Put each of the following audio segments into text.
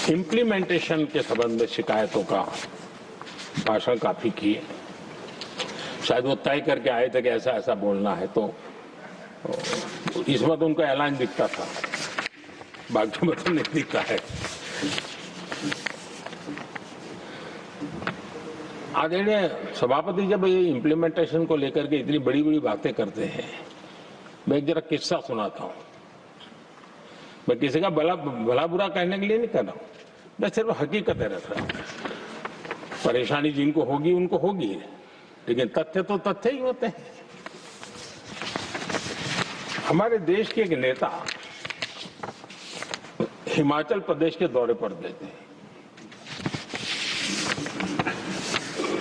Implementation के संबंध में शिकायतों का भाषण काफी किए। शायद वो तय करके आए थे कि ऐसा ऐसा बोलना है, तो इसमें तो उनका ऐलान दिखता था, बाकी में तो नहीं दिखता है। आदरणीय सभापति जब ये इम्प्लीमेंटेशन को लेकर के इतनी बड़ी बड़ी बातें करते हैं, मैं एक जरा किस्सा सुनाता हूँ। मैं किसी का भला बुरा कहने के लिए नहीं कर रहा हूँ, मैं सिर्फ हकीकत है रख रहा हूँ। परेशानी जिनको होगी उनको होगी, लेकिन तथ्य तो तथ्य ही होते हैं। हमारे देश के एक नेता हिमाचल प्रदेश के दौरे पर गए थे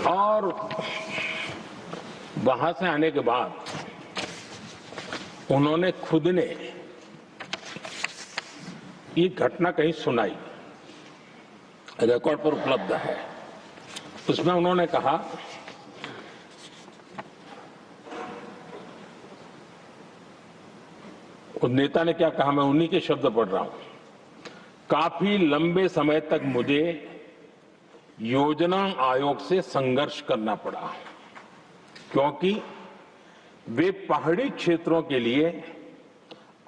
और वहां से आने के बाद उन्होंने खुद ने ये घटना कहीं सुनाई, रिकॉर्ड पर उपलब्ध है। उसमें उन्होंने कहा उस नेता ने क्या कहा, मैं उन्हीं के शब्द पढ़ रहा हूं। काफी लंबे समय तक मुझे योजना आयोग से संघर्ष करना पड़ा, क्योंकि वे पहाड़ी क्षेत्रों के लिए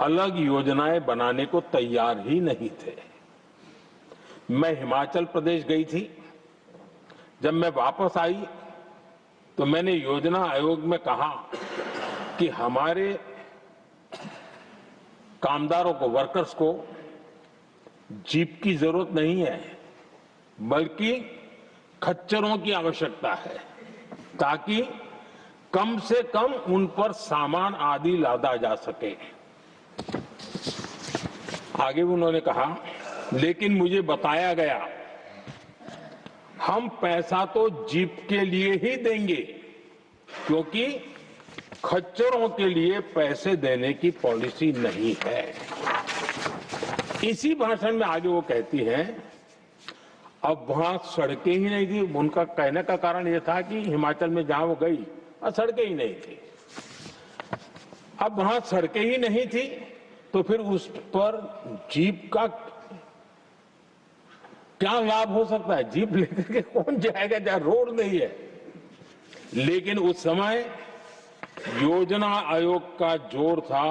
अलग योजनाएं बनाने को तैयार ही नहीं थे। मैं हिमाचल प्रदेश गई थी, जब मैं वापस आई तो मैंने योजना आयोग में कहा कि हमारे कामदारों को, वर्कर्स को जीप की जरूरत नहीं है, बल्कि खच्चरों की आवश्यकता है, ताकि कम से कम उन पर सामान आदि लादा जा सके। आगे उन्होंने कहा, लेकिन मुझे बताया गया हम पैसा तो जीप के लिए ही देंगे, क्योंकि खच्चरों के लिए पैसे देने की पॉलिसी नहीं है। इसी भाषण में आगे वो कहती हैं, अब वहां सड़कें ही नहीं थी। उनका कहने का कारण यह था कि हिमाचल में जहां वो गई सड़कें ही नहीं थी। अब वहां सड़कें ही नहीं थी तो फिर उस पर जीप का क्या लाभ हो सकता है? जीप लेकर के कौन जाएगा जहां रोड नहीं है? लेकिन उस समय योजना आयोग का जोर था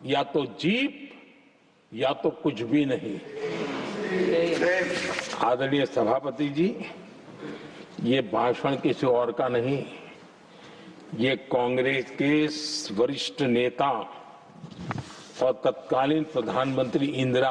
या तो जीप या तो कुछ भी नहीं। आदरणीय सभापति जी, ये भाषण किसी और का नहीं, ये कांग्रेस के वरिष्ठ नेता और तत्कालीन प्रधानमंत्री इंदिरा